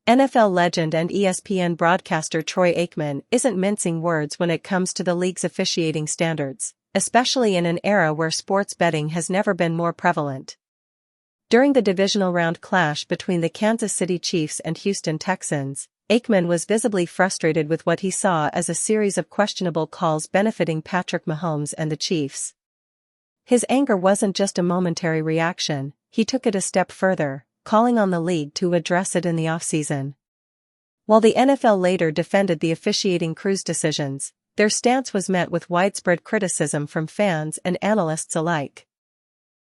NFL legend and ESPN broadcaster Troy Aikman isn't mincing words when it comes to the league's officiating standards, especially in an era where sports betting has never been more prevalent. During the divisional round clash between the Kansas City Chiefs and Houston Texans, Aikman was visibly frustrated with what he saw as a series of questionable calls benefiting Patrick Mahomes and the Chiefs. His anger wasn't just a momentary reaction, he took it a step further, calling on the league to address it in the offseason. While the NFL later defended the officiating crew's decisions, their stance was met with widespread criticism from fans and analysts alike.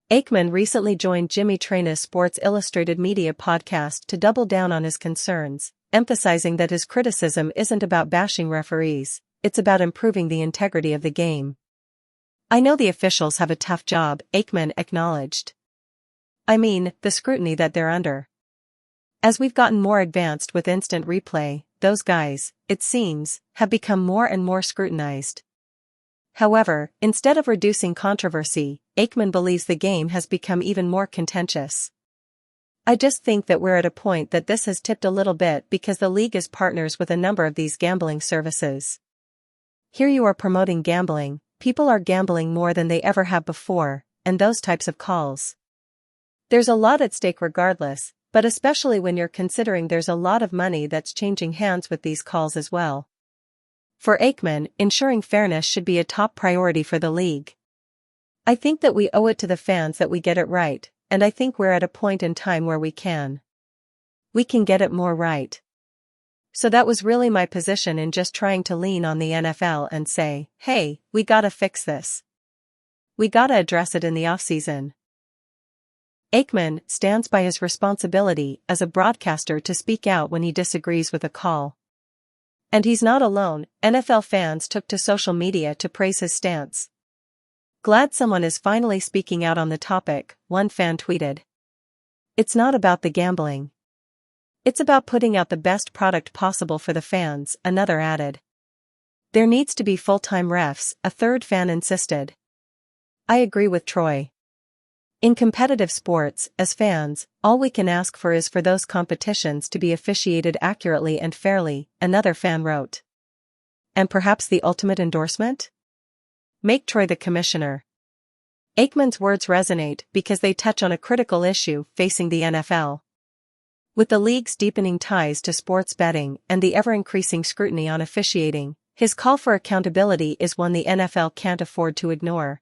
Aikman recently joined Jimmy Traina's Sports Illustrated Media podcast to double down on his concerns, emphasizing that his criticism isn't about bashing referees, it's about improving the integrity of the game. "I know the officials have a tough job," Aikman acknowledged. "I mean, the scrutiny that they're under. As we've gotten more advanced with instant replay, those guys, it seems, have become more and more scrutinized." However, instead of reducing controversy, Aikman believes the game has become even more contentious. "I just think that we're at a point that this has tipped a little bit because the league is partners with a number of these gambling services. Here you are promoting gambling, people are gambling more than they ever have before, and those types of calls. There's a lot at stake regardless, but especially when you're considering there's a lot of money that's changing hands with these calls as well." For Aikman, ensuring fairness should be a top priority for the league. "I think that we owe it to the fans that we get it right, and I think we're at a point in time where we can get it more right. So that was really my position in just trying to lean on the NFL and say, hey, we gotta fix this. We gotta address it in the offseason." Aikman stands by his responsibility as a broadcaster to speak out when he disagrees with a call. And he's not alone, NFL fans took to social media to praise his stance. "Glad someone is finally speaking out on the topic," one fan tweeted. "It's not about the gambling. It's about putting out the best product possible for the fans," another added. "There needs to be full-time refs," a third fan insisted. "I agree with Troy. In competitive sports, as fans, all we can ask for is for those competitions to be officiated accurately and fairly," another fan wrote. "And perhaps the ultimate endorsement? Make Troy the commissioner." Aikman's words resonate because they touch on a critical issue facing the NFL. With the league's deepening ties to sports betting and the ever-increasing scrutiny on officiating, his call for accountability is one the NFL can't afford to ignore.